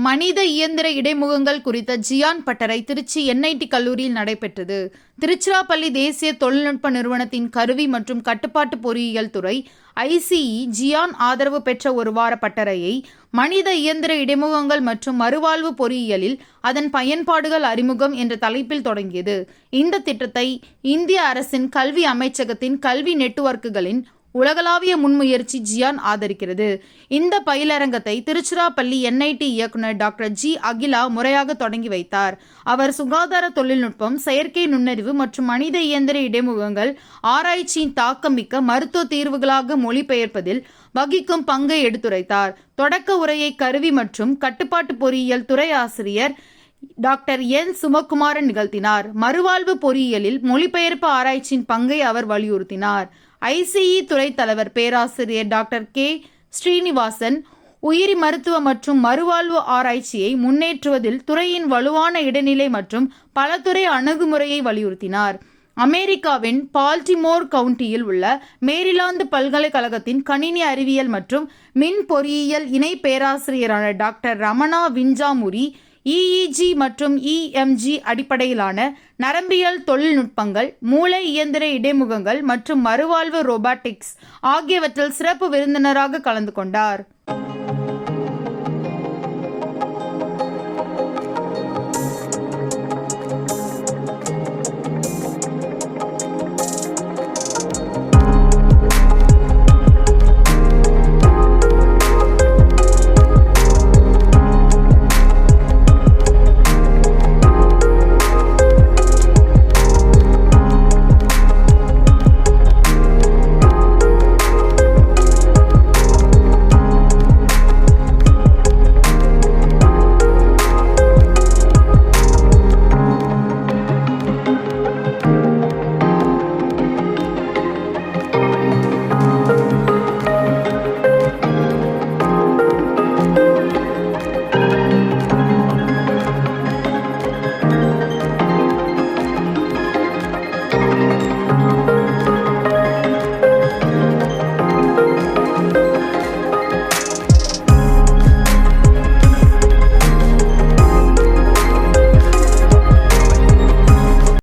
மனித இயந்திர இடைமுகங்கள் குறித்த ஜியான் பட்டறை திருச்சி என்ஐடி கல்லூரியில் நடைபெற்றது. திருச்சிராப்பள்ளி தேசிய தொழில்நுட்ப நிறுவனத்தின் கருவி மற்றும் கட்டுப்பாட்டு பொறியியல் துறை ஐசிஇ ஜியான் ஆதரவு பெற்ற ஒரு வார பட்டறையை மனித இயந்திர இடைமுகங்கள் மற்றும் மறுவாழ்வு பொறியியலில் அதன் பயன்பாடுகள் அறிமுகம் என்ற தலைப்பில் தொடங்கியது. இந்த திட்டத்தை இந்திய அரசின் கல்வி அமைச்சகத்தின் கல்வி நெட்வொர்க்குகளின் உலகளாவிய முன்முயற்சி ஜியான் ஆதரிக்கிறது. இந்த பயிலரங்கத்தை திருச்சிராப்பள்ளி என்ஐடி இயக்குனர் டாக்டர் ஜி அகிலா முறையாக தொடங்கி வைத்தார். அவர் சுகாதார தொழில்நுட்பம், செயற்கை நுண்ணறிவு மற்றும் மனித இயந்திர இடைமுகங்கள் ஆராய்ச்சியின் தாக்கமிக்க மருத்துவ தீர்வுகளாக மொழிபெயர்ப்பதில் வகிக்கும் பங்கை எடுத்துரைத்தார். தொடக்க உரையை கருவி மற்றும் கட்டுப்பாட்டு பொறியியல் துறை ஆசிரியர் டாக்டர் என் சுமக்குமாரன் நிகழ்த்தினார். மறுவாழ்வு பொறியியலில் மொழிபெயர்ப்பு ஆராய்ச்சியின் பங்கை அவர் வலியுறுத்தினார். ஐசிஇ துறை தலைவர் பேராசிரியர் டாக்டர் கே ஸ்ரீனிவாசன் உயிரி மருத்துவ மற்றும் மறுவாழ்வு ஆராய்ச்சியை முன்னேற்றுவதில் துறையின் வலுவான இடைநிலை மற்றும் பலதுறை அணுகுமுறையை வலியுறுத்தினார். அமெரிக்காவின் பால்டிமோர் கவுண்டியில் உள்ள மேரிலாந்து பல்கலைக்கழகத்தின் கணினி அறிவியல் மற்றும் மின் பொறியியல் இணை பேராசிரியரான டாக்டர் ரமணா விஞ்சாமுரி இஇஜி மற்றும் இஎம்ஜி அடிப்படையிலான நரம்பியல் தொழில்நுட்பங்கள், மூளை இயந்திர இடைமுகங்கள் மற்றும் மறுவாழ்வு ரோபாட்டிக்ஸ் ஆகியவற்றில் சிறப்பு விருந்தினராக கலந்து கொண்டார்.